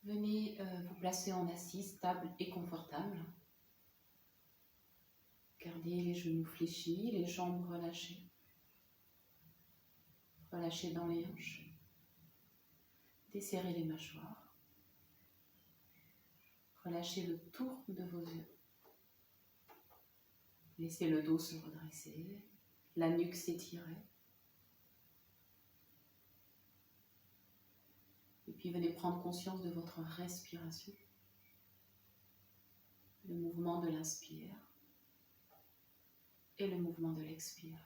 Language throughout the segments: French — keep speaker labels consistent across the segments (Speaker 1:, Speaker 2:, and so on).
Speaker 1: Venez vous placer en assise, stable et confortable. Gardez les genoux fléchis, les jambes relâchées. Relâchez dans les hanches. Desserrez les mâchoires. Relâchez le tour de vos yeux. Laissez le dos se redresser, la nuque s'étirer. Et puis venez prendre conscience de votre respiration. Le mouvement de l'inspire et le mouvement de l'expire.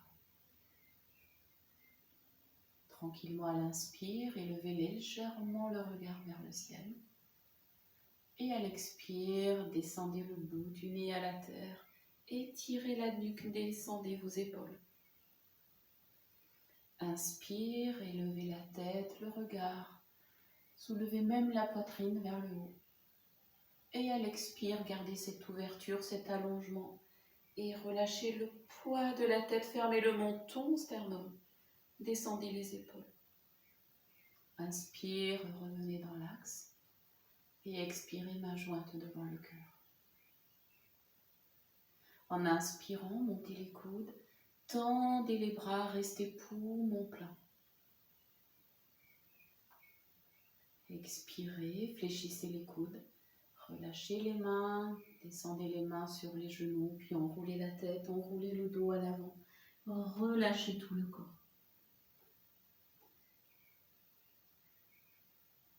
Speaker 1: Tranquillement à l'inspire, élevez légèrement le regard vers le ciel. Et à l'expire, descendez le bout du nez à la terre. Étirez la nuque, descendez vos épaules. Inspire, élevez la tête, le regard. Soulevez même la poitrine vers le haut. Et à l'expire, gardez cette ouverture, cet allongement. Et relâchez le poids de la tête, fermez le menton, sternum. Descendez les épaules. Inspire, revenez dans l'axe. Et expirez, main jointe devant le cœur. En inspirant, montez les coudes. Tendez les bras, restez poumon plein. Expirez, fléchissez les coudes. Relâchez les mains, descendez les mains sur les genoux, puis enroulez la tête, enroulez le dos à l'avant. Relâchez tout le corps.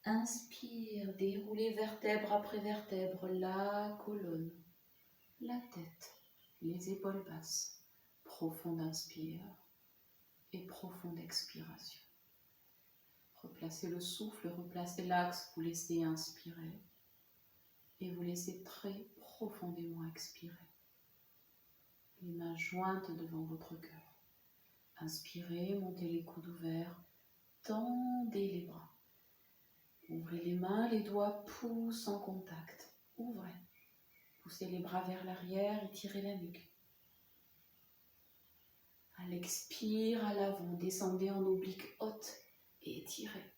Speaker 1: Inspire, déroulez vertèbre après vertèbre, la colonne, la tête, les épaules basses. Profonde inspire et profonde expiration. Replacez le souffle, replacez l'axe, vous laissez inspirer et vous laissez très profondément expirer. Les mains jointes devant votre cœur. Inspirez, montez les coudes ouverts, tendez les bras. Ouvrez les mains, les doigts poussent en contact. Ouvrez. Poussez les bras vers l'arrière, étirez la nuque. À l'expire, à l'avant, descendez en oblique haute et étirez.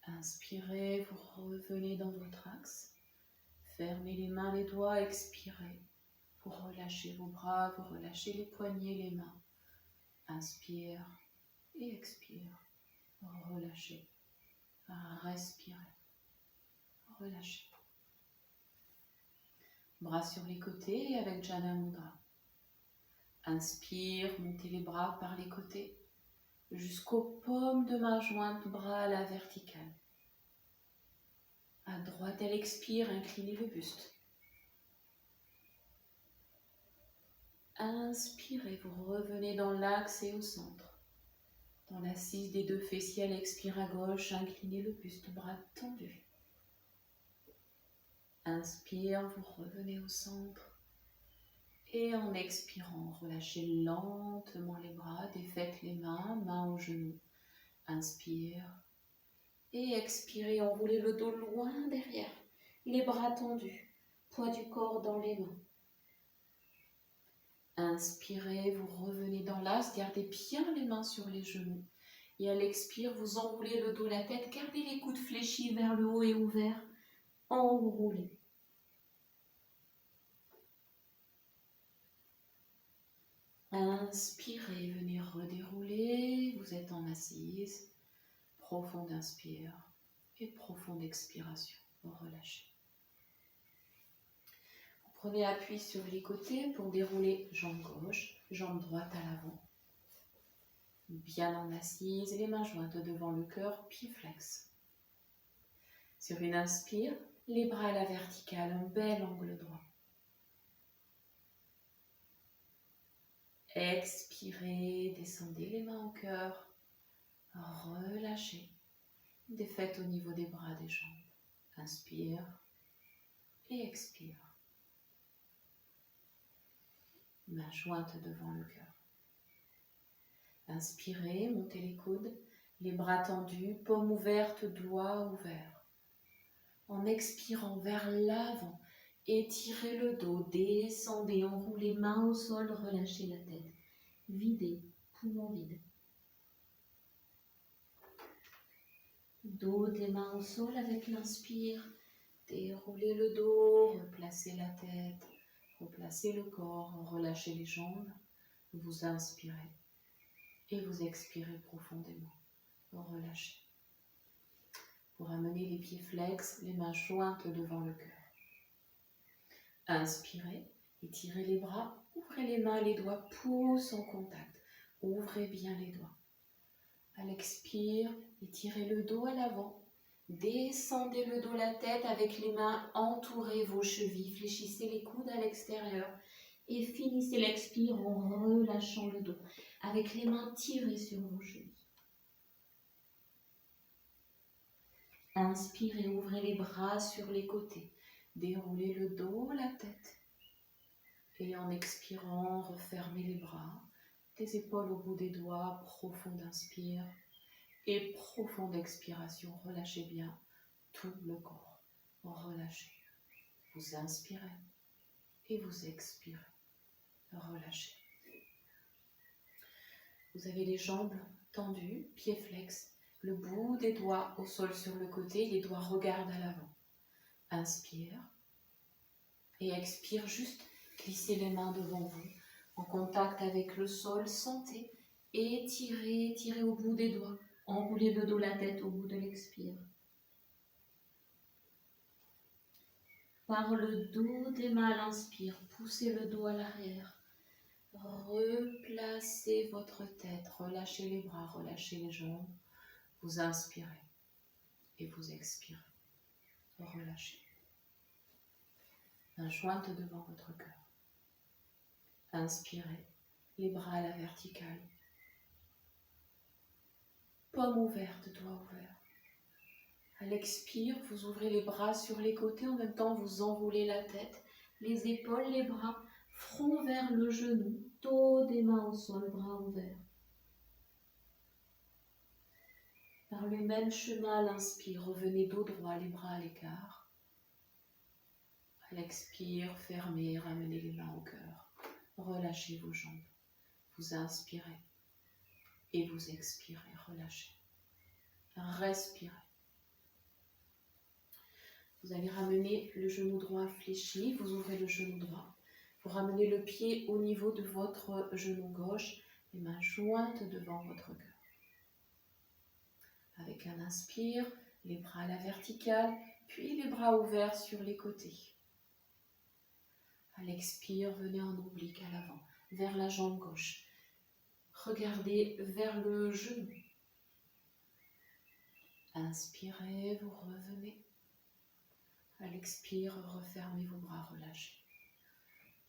Speaker 1: Inspirez, vous revenez dans votre axe. Fermez les mains, les doigts, expirez. Vous relâchez vos bras, vous relâchez les poignets, les mains. Inspire et expire. Relâchez. Respirez. Relâchez. Bras sur les côtés avec Jana Mudra. Inspire, montez les bras par les côtés jusqu'aux paumes de main jointe, bras à la verticale. À droite, elle expire, inclinez le buste. Inspirez, vous revenez dans l'axe et au centre. Dans l'assise des deux fessiers, elle expire à gauche, inclinez le buste, bras tendus. Inspire, vous revenez au centre. Et en expirant, relâchez lentement les bras, défaites les mains, mains aux genoux. Inspire. Et expirez, enroulez le dos loin derrière, les bras tendus, poids du corps dans les mains. Inspirez, vous revenez dans l'axe, gardez bien les mains sur les genoux. Et à l'expire, vous enroulez le dos, la tête, gardez les coudes fléchis vers le haut et ouverts. Enroulez. Inspirez, venez redérouler, vous êtes en assise. Profonde inspire et profonde expiration. Relâchez. Vous prenez appui sur les côtés pour dérouler jambe gauche, jambe droite à l'avant. Bien en assise, les mains jointes devant le cœur, pieds flex. Sur une inspire, les bras à la verticale, un bel angle droit. Expirez, descendez les mains au cœur. Relâchez. Défaites au niveau des bras, des jambes. Inspire et expire. Main jointe devant le cœur. Inspirez, montez les coudes, les bras tendus, paumes ouvertes, doigts ouverts. En expirant vers l'avant, étirez le dos, descendez, enroulez mains au sol, relâchez la tête. Videz, poumon vide. Dos des mains au sol avec l'inspire. Déroulez le dos, replacez la tête, replacez le corps, relâchez les jambes. Vous inspirez et vous expirez profondément. Relâchez. Vous ramenez les pieds flex, les mains jointes devant le cœur. Inspirez, étirez les bras, ouvrez les mains, les doigts poussent en contact. Ouvrez bien les doigts. À l'expire, étirez le dos à l'avant. Descendez le dos, la tête avec les mains, entourez vos chevilles. Fléchissez les coudes à l'extérieur. Et finissez l'expire en relâchant le dos. Avec les mains tirées sur vos chevilles. Inspirez, ouvrez les bras sur les côtés. Déroulez le dos, la tête. Et en expirant, refermez les bras. Les épaules au bout des doigts, profonde inspire. Et profonde expiration, relâchez bien tout le corps. Relâchez. Vous inspirez et vous expirez. Relâchez. Vous avez les jambes tendues, pieds flex, le bout des doigts au sol sur le côté, les doigts regardent à l'avant. Inspire et expire, juste glissez les mains devant vous, en contact avec le sol, sentez, étirez, étirez au bout des doigts, enroulez le dos, la tête au bout de l'expire. Par le dos des mains à l'inspire, poussez le dos à l'arrière. Replacez votre tête, relâchez les bras, relâchez les jambes. Vous inspirez et vous expirez. Relâchez. Main jointe devant votre cœur. Inspirez, les bras à la verticale. Paume ouverte, doigt ouvert. À l'expire, vous ouvrez les bras sur les côtés, en même temps vous enroulez la tête, les épaules, les bras, front vers le genou, dos des mains au sol, bras ouverts. Par le même chemin, à l'inspire, revenez dos droit, les bras à l'écart. À l'expire, fermez, ramenez les mains au cœur. Relâchez vos jambes. Vous inspirez et vous expirez, relâchez. Respirez. Vous allez ramener le genou droit fléchi, vous ouvrez le genou droit. Vous ramenez le pied au niveau de votre genou gauche, les mains jointes devant votre cœur. Avec un inspire, les bras à la verticale, puis les bras ouverts sur les côtés. À l'expire, venez en oblique à l'avant, vers la jambe gauche. Regardez vers le genou. Inspirez, vous revenez. À l'expire, refermez vos bras, relâchez.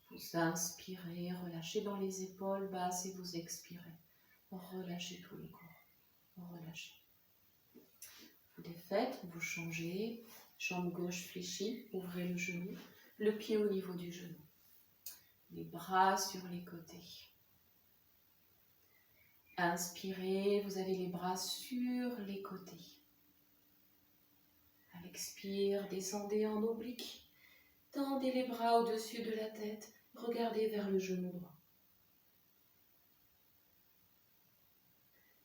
Speaker 1: Vous inspirez, relâchez dans les épaules basses et vous expirez. Relâchez tout le corps. Relâchez. Vous défaites, vous changez. Jambe gauche fléchie, ouvrez le genou, le pied au niveau du genou. Les bras sur les côtés. Inspirez, vous avez les bras sur les côtés. À l'expire, descendez en oblique. Tendez les bras au-dessus de la tête. Regardez vers le genou droit.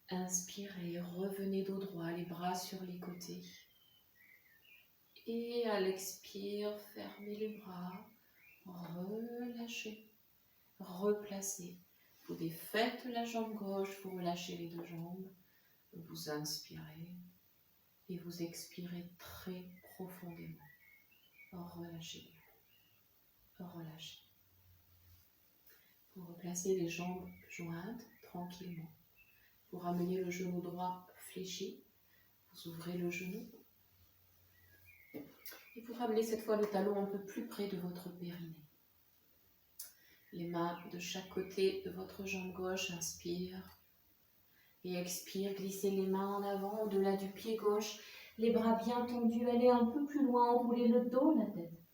Speaker 1: Inspirez, revenez dos droit, les bras sur les côtés. Et à l'expire, fermez les bras, relâchez, replacez. Vous défaites la jambe gauche, vous relâchez les deux jambes. Vous inspirez et vous expirez très profondément. Relâchez. Relâchez. Vous replacez les jambes jointes tranquillement. Vous ramenez le genou droit fléchi. Vous ouvrez le genou. Et vous ramenez cette fois le talon un peu plus près de votre périnée. Les mains de chaque côté de votre jambe gauche, inspire. Et expire, glissez les mains en avant, au-delà du pied gauche. Les bras bien tendus, allez un peu plus loin, enroulez le dos, la tête.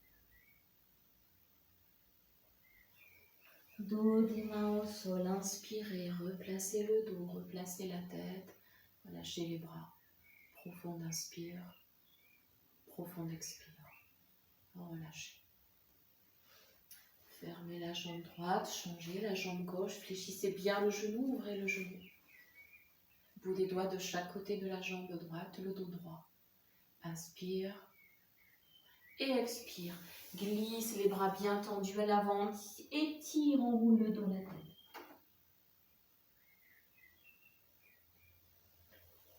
Speaker 1: Dos des mains au sol, inspirez, replacez le dos, replacez la tête. Relâchez les bras. Profonde inspire, profonde expire. Relâchez. Fermez la jambe droite, changez la jambe gauche, fléchissez bien le genou, ouvrez le genou. bout des doigts de chaque côté de la jambe droite, le dos droit. Inspire et expire. Glisse les bras bien tendus à l'avant, étire, enroule le dos, la tête.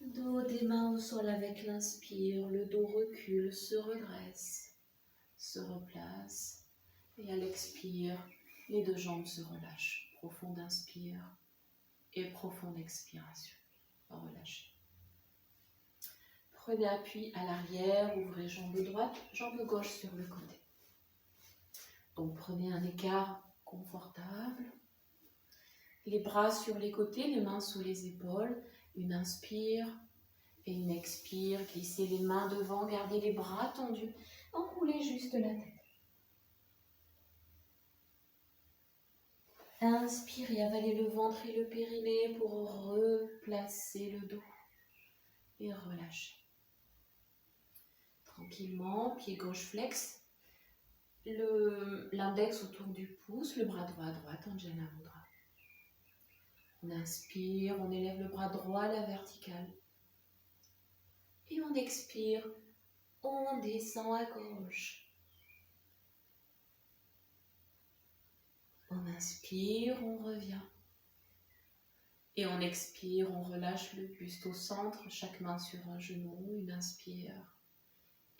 Speaker 1: Dos des mains au sol avec l'inspire, le dos recule, se redresse, se replace. Et à l'expire, les deux jambes se relâchent. Profonde inspire et profonde expiration. Relâchez. Prenez appui à l'arrière, ouvrez jambe droite, jambe gauche sur le côté. Donc prenez un écart confortable. Les bras sur les côtés, les mains sous les épaules. Une inspire et une expire. Glissez les mains devant, gardez les bras tendus. Enroulez juste la tête. Inspirez, avalez le ventre et le périnée pour replacer le dos. Et relâchez. Tranquillement, pied gauche flex. L'index autour du pouce, le bras droit à droite en Jana Mudra. On inspire, on élève le bras droit à la verticale. Et on expire, on descend à gauche. On inspire, on revient. Et on expire, on relâche le buste au centre, chaque main sur un genou, une inspire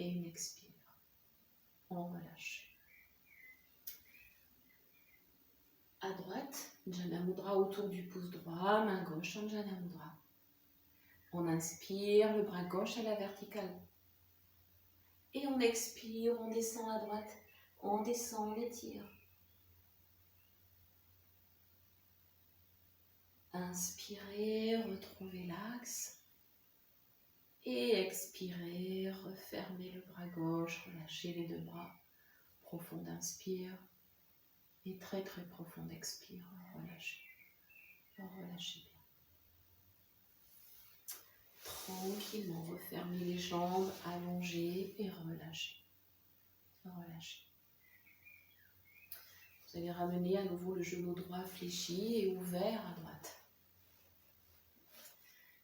Speaker 1: et une expire. On relâche. À droite, Jana Mudra autour du pouce droit, main gauche en Jana Mudra. On inspire, le bras gauche à la verticale. Et on expire, on descend à droite, on descend, on étire. Inspirez, retrouvez l'axe. Et expirez, refermez le bras gauche, relâchez les deux bras. Profonde inspire. Et très très profonde expire, relâchez. Relâchez bien. Tranquillement, refermez les jambes, allongez et relâchez. Relâchez. Vous allez ramener à nouveau le genou droit fléchi et ouvert à droite.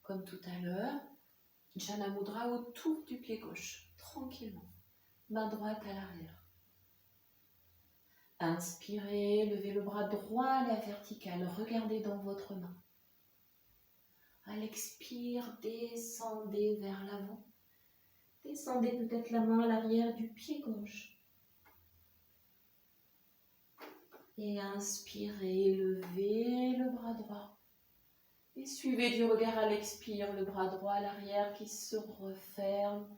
Speaker 1: Comme tout à l'heure, Jana Mudra autour du pied gauche, tranquillement. Main droite à l'arrière. Inspirez, levez le bras droit à la verticale, regardez dans votre main. À l'expire, descendez vers l'avant. Descendez peut-être la main à l'arrière du pied gauche. Et inspirez, levez le bras droit. Et suivez du regard à l'expire, le bras droit à l'arrière qui se referme.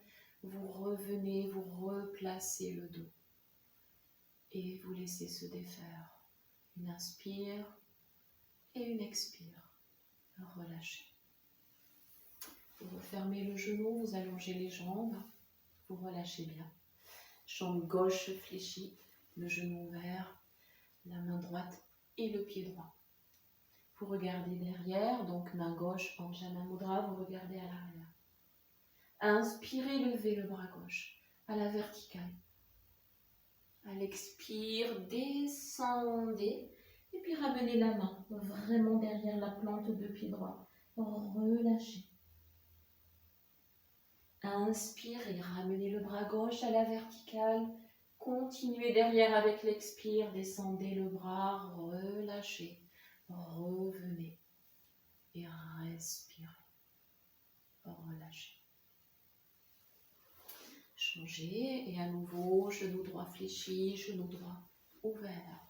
Speaker 1: Vous revenez, vous replacez le dos. Et vous laissez se défaire. Une inspire et une expire. Relâchez. Vous refermez le genou, vous allongez les jambes. Vous relâchez bien. Jambe gauche fléchie, le genou ouvert, la main droite et le pied droit. Vous regardez derrière, donc main gauche en Jana Mudra, vous regardez à l'arrière. Inspirez, levez le bras gauche à la verticale. À l'expire, descendez et puis ramenez la main vraiment derrière la plante de pied droit. Relâchez. Inspirez, ramenez le bras gauche à la verticale. Continuez derrière avec l'expire, descendez le bras, relâchez. Revenez et respirez. Relâchez. Changez et à nouveau, genou droit fléchi, genou droit ouvert.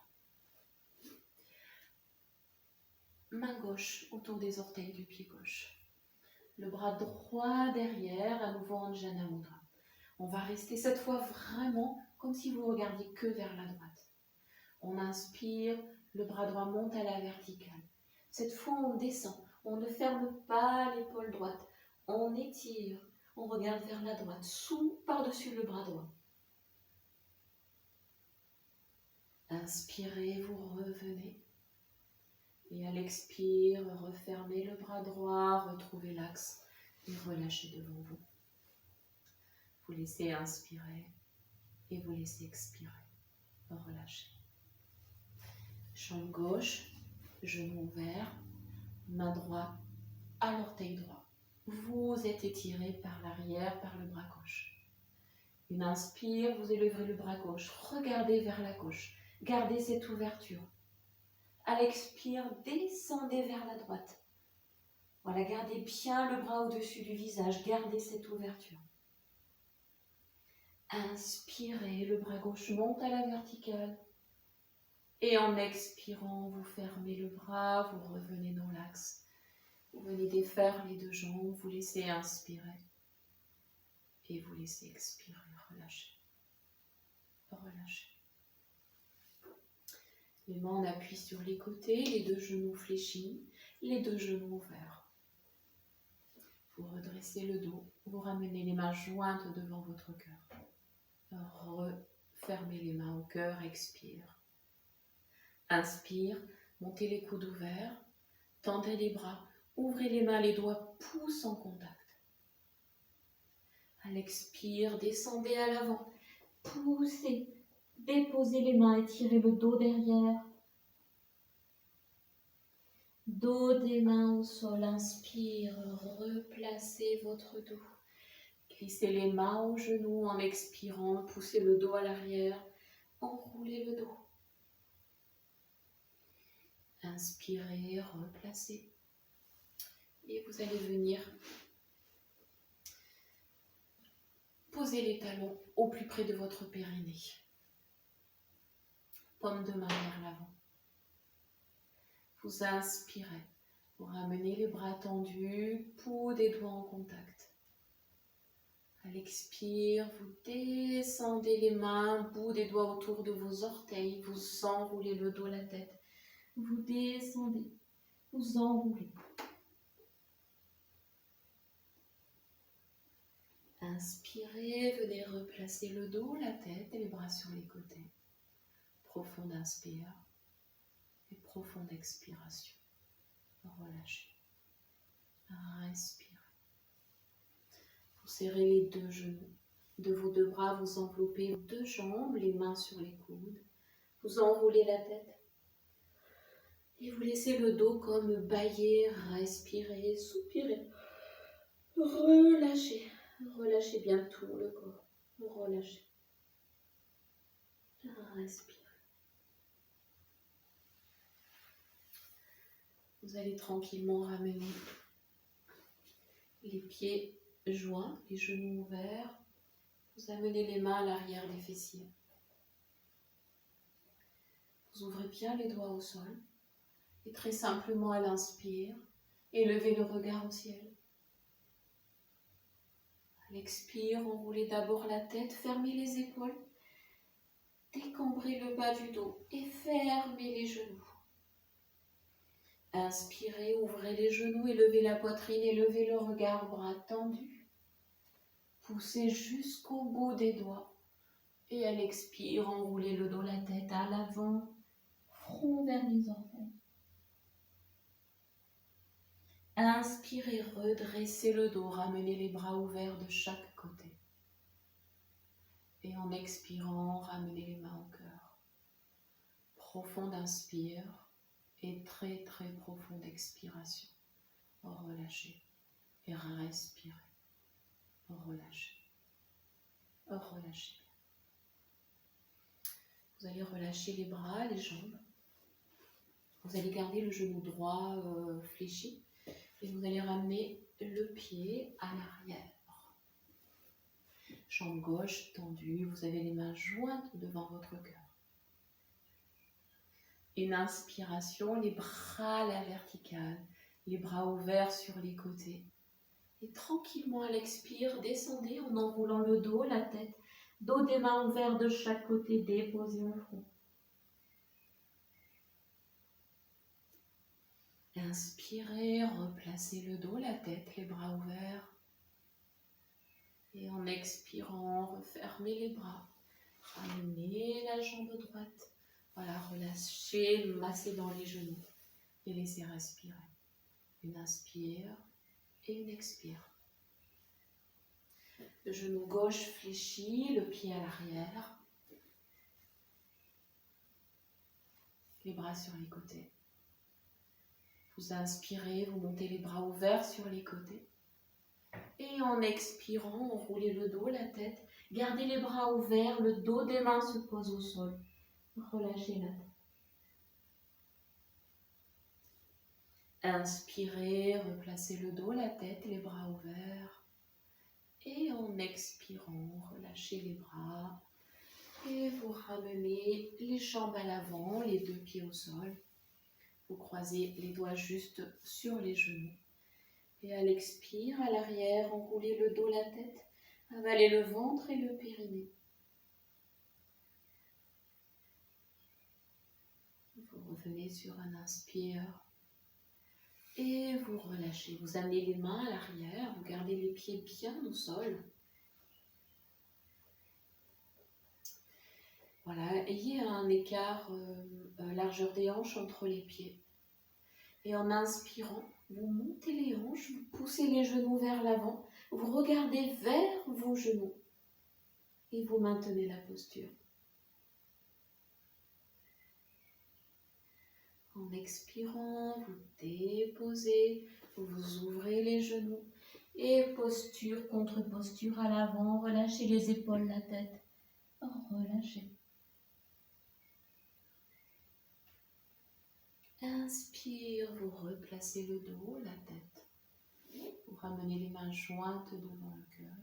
Speaker 1: Main gauche autour des orteils du pied gauche. Le bras droit derrière, à nouveau en Jana Mudra. On va rester cette fois vraiment comme si vous regardiez que vers la droite. On inspire, le bras droit monte à la verticale. Cette fois, on descend. On ne ferme pas l'épaule droite. On étire. On regarde vers la droite, sous, par-dessus le bras droit. Inspirez, vous revenez. Et à l'expire, refermez le bras droit, retrouvez l'axe et relâchez devant vous. Vous laissez inspirer et vous laissez expirer. Relâchez. Jambe gauche, genou ouvert, main droite à l'orteil droit. Vous êtes étiré par l'arrière, par le bras gauche. Une inspire, vous élevez le bras gauche. Regardez vers la gauche. Gardez cette ouverture. À l'expire, descendez vers la droite. Voilà, gardez bien le bras au-dessus du visage. Gardez cette ouverture. Inspirez, le bras gauche monte à la verticale. Et en expirant, vous fermez le bras, vous revenez dans l'axe. Vous venez défaire les deux jambes, vous laissez inspirer. Et vous laissez expirer, relâcher. Relâcher. Les mains en appui sur les côtés, les deux genoux fléchis, les deux genoux ouverts. Vous redressez le dos, vous ramenez les mains jointes devant votre cœur. Refermez les mains au cœur, expire. Inspire, montez les coudes ouverts, tendez les bras, ouvrez les mains, les doigts poussent en contact. À l'expire, descendez à l'avant, poussez, déposez les mains, étirez le dos derrière. Dos des mains au sol, inspire, replacez votre dos. Glissez les mains aux genoux en expirant, poussez le dos à l'arrière, enroulez le dos. Inspirez, replacez. Et vous allez venir poser les talons au plus près de votre périnée. Paume de main vers l'avant. Vous inspirez, vous ramenez les bras tendus, pouls des doigts en contact. À l'expire, vous descendez les mains, bout des doigts autour de vos orteils, vous enroulez le dos, la tête. Vous descendez, vous enroulez. Inspirez, venez replacer le dos, la tête et les bras sur les côtés. Profonde inspire et profonde expiration. Relâchez. Respirez. Vous serrez les deux genoux. De vos deux bras, vous enveloppez vos deux jambes, les mains sur les coudes. Vous enroulez la tête. Et vous laissez le dos comme bâiller, respirer, soupirer. Relâchez. Relâchez bien tout le corps. Relâchez. Respirez. Vous allez tranquillement ramener les pieds joints, les genoux ouverts. Vous amenez les mains à l'arrière des fessiers. Vous ouvrez bien les doigts au sol. Et très simplement à l'inspire, élevez le regard au ciel. À l'expire, enroulez d'abord la tête, fermez les épaules. Décambrez le bas du dos et fermez les genoux. Inspirez, ouvrez les genoux, élevez la poitrine, élevez le regard, bras tendus. Poussez jusqu'au bout des doigts. Et à l'expire, enroulez le dos, la tête à l'avant, front vers les orteils. Inspirez, redressez le dos, ramenez les bras ouverts de chaque côté. Et en expirant, ramenez les mains au cœur. Profonde inspire et très très profonde expiration. Relâchez et respirez. Relâchez. Relâchez. Vous allez relâcher les bras, les jambes. Vous allez garder le genou droit fléchi. Et vous allez ramener le pied à l'arrière. Jambe gauche tendue, vous avez les mains jointes devant votre cœur. Une inspiration, les bras à la verticale, les bras ouverts sur les côtés. Et tranquillement à l'expire, descendez en enroulant le dos, la tête, dos des mains ouverts de chaque côté, déposez au front. Inspirez, replacez le dos, la tête, les bras ouverts. Et en expirant, refermez les bras. Ramenez la jambe droite. Voilà, relâchez, massez dans les genoux. Et laissez respirer. Une inspire et une expire. Le genou gauche fléchi, le pied à l'arrière. Les bras sur les côtés. Vous inspirez, vous montez les bras ouverts sur les côtés. Et en expirant, enroulez le dos, la tête. Gardez les bras ouverts, le dos des mains se pose au sol. Relâchez la tête. Inspirez, replacez le dos, la tête, les bras ouverts. Et en expirant, relâchez les bras. Et vous ramenez les jambes à l'avant, les deux pieds au sol. Vous croisez les doigts juste sur les genoux. Et à l'expire, à l'arrière, enroulez le dos, la tête. Avalez le ventre et le périnée. Vous revenez sur un inspire. Et vous relâchez. Vous amenez les mains à l'arrière. Vous gardez les pieds bien au sol. Voilà, ayez un écart largeur des hanches entre les pieds. Et en inspirant, vous montez les hanches, vous poussez les genoux vers l'avant, vous regardez vers vos genoux et vous maintenez la posture. En expirant, vous déposez, vous ouvrez les genoux et posture contre posture à l'avant, relâchez les épaules, la tête, relâchez. Inspire, vous replacez le dos, la tête. Vous ramenez les mains jointes devant le cœur.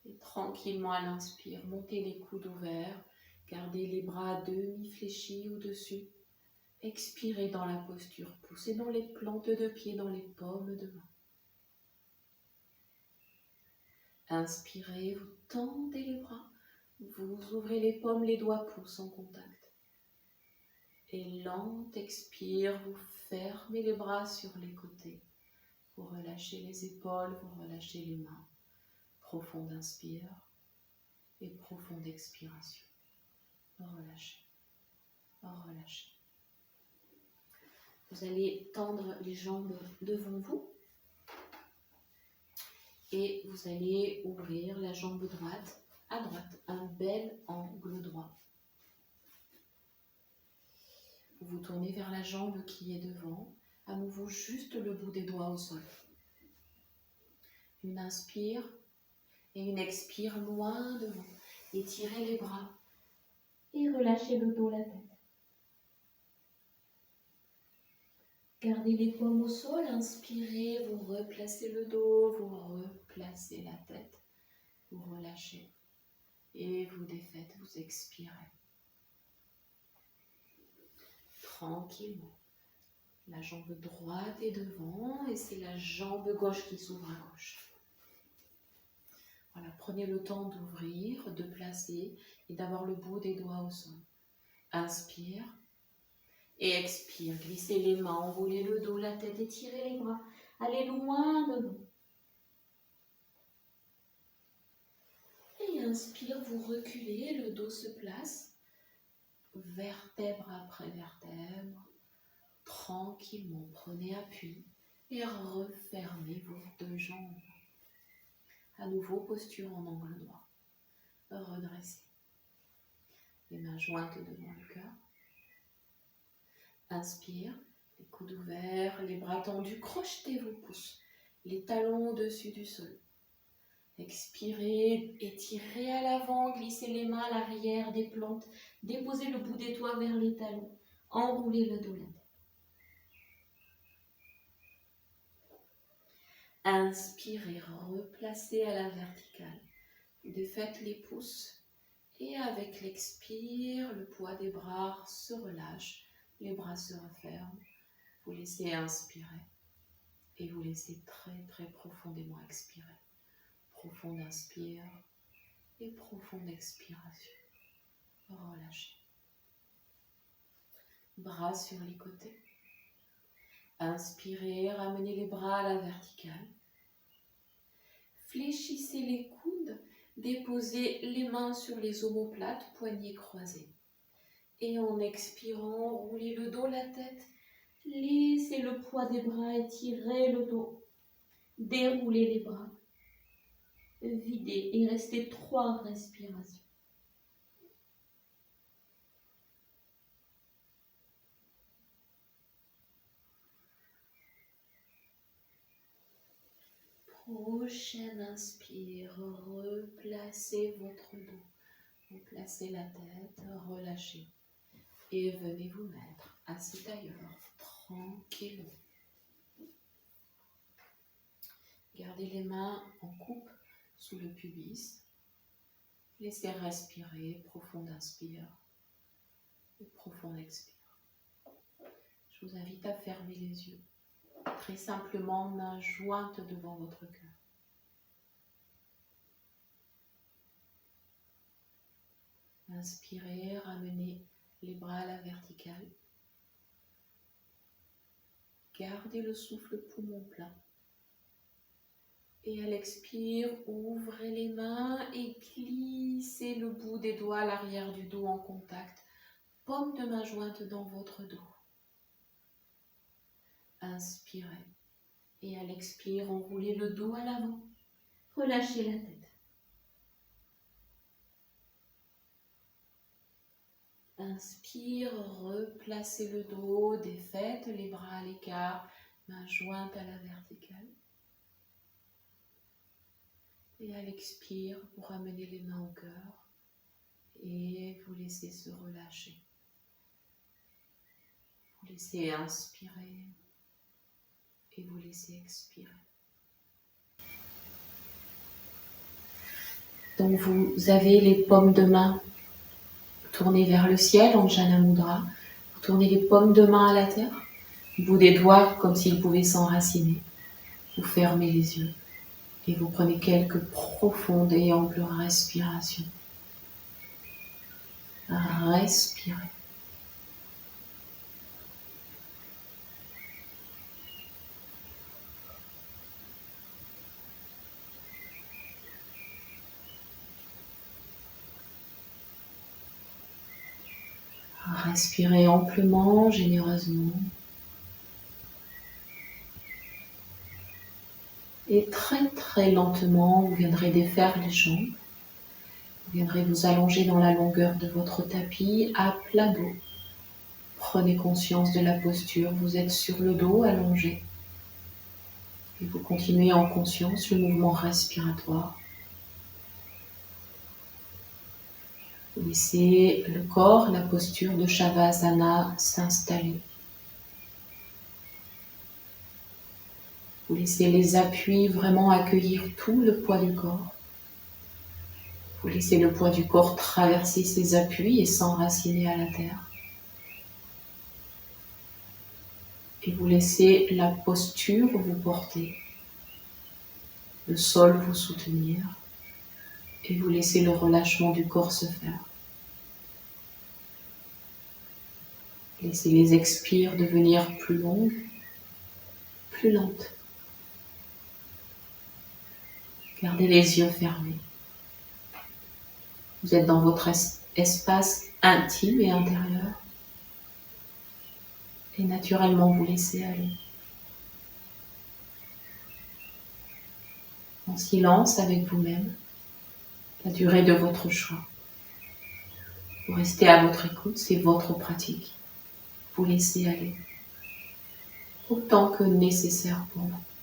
Speaker 1: Et tranquillement à l'inspire, montez les coudes ouverts. Gardez les bras à demi fléchis au-dessus. Expirez dans la posture. Poussez dans les plantes de pied, dans les paumes de main. Inspirez, vous tendez les bras. Vous ouvrez les paumes, les doigts poussent en contact. Et lent, expire, vous fermez les bras sur les côtés. Vous relâchez les épaules, vous relâchez les mains. Profonde inspire et profonde expiration. Relâchez, relâchez. Vous allez tendre les jambes devant vous et vous allez ouvrir la jambe droite à droite, un bel angle droit. Vous vous tournez vers la jambe qui est devant, à nouveau juste le bout des doigts au sol. Une inspire et une expire loin devant. Étirez les bras et relâchez le dos, la tête. Gardez les paumes au sol, inspirez, vous replacez le dos, vous replacez la tête, vous relâchez et vous défaites, vous expirez. Tranquillement. La jambe droite est devant et c'est la jambe gauche qui s'ouvre à gauche. Voilà, prenez le temps d'ouvrir, de placer et d'avoir le bout des doigts au sol. Inspire. Et expire, glissez les mains, enroulez le dos, la tête, étirez les bras, allez loin devant. Et inspire, vous reculez, le dos se place, vertèbre après vertèbre, tranquillement, prenez appui et refermez vos deux jambes. À nouveau, posture en angle droit, redressez. Les mains jointes devant le cœur. Inspire, les coudes ouverts, les bras tendus, crochetez vos pouces, les talons au-dessus du sol. Expirez, étirez à l'avant, glissez les mains à l'arrière des plantes, déposez le bout des doigts vers les talons, enroulez le dos, la tête. Inspirez, replacez à la verticale. Vous défaites les pouces et avec l'expire, le poids des bras se relâche. Les bras se referment, vous laissez inspirer et vous laissez très très profondément expirer. Profonde inspire et profonde expiration. Relâchez. Bras sur les côtés. Inspirez, ramenez les bras à la verticale. Fléchissez les coudes, déposez les mains sur les omoplates, poignets croisés. Et en expirant, roulez le dos, la tête. Laissez le poids des bras, étirez le dos. Déroulez les bras. Videz et restez 3 respirations. Prochaine inspire, replacez votre dos. Replacez la tête, relâchez. Et venez vous mettre assis ailleurs, tranquillement. Gardez les mains en coupe sous le pubis. Laissez respirer, profond inspire et profond expire. Je vous invite à fermer les yeux. Très simplement, main jointe devant votre cœur. Inspirez, ramenez les bras à la verticale. Gardez le souffle poumon plein. Et à l'expire, ouvrez les mains et glissez le bout des doigts à l'arrière du dos en contact. Paume de main jointe dans votre dos. Inspirez. Et à l'expire, enroulez le dos à l'avant. Relâchez la tête. Inspire, replacez le dos, défaites les bras à l'écart, main jointe à la verticale. Et à l'expire, vous ramenez les mains au cœur et vous laissez se relâcher. Vous laissez inspirer et vous laissez expirer. Donc vous avez les paumes de main tournées vers le ciel en Jana Mudra. Vous tournez les paumes de main à la terre, le bout des doigts comme s'ils pouvaient s'enraciner. Vous fermez les yeux et vous prenez quelques profondes et amples respirations. Respirez. Respirez amplement, généreusement. Et très très lentement, vous viendrez défaire les jambes. Vous viendrez vous allonger dans la longueur de votre tapis à plat dos. Prenez conscience de la posture. Vous êtes sur le dos allongé. Et vous continuez en conscience le mouvement respiratoire. Vous laissez le corps, la posture de Shavasana s'installer. Vous laissez les appuis vraiment accueillir tout le poids du corps. Vous laissez le poids du corps traverser ses appuis et s'enraciner à la terre. Et vous laissez la posture vous porter, le sol vous soutenir, et vous laissez le relâchement du corps se faire. Laissez les expires devenir plus longues, plus lentes. Gardez les yeux fermés. Vous êtes dans votre espace intime et intérieur. Et naturellement, vous laissez aller. En silence avec vous-même, la durée de votre choix. Vous restez à votre écoute, c'est votre pratique. Vous laissez aller autant que nécessaire pour vous.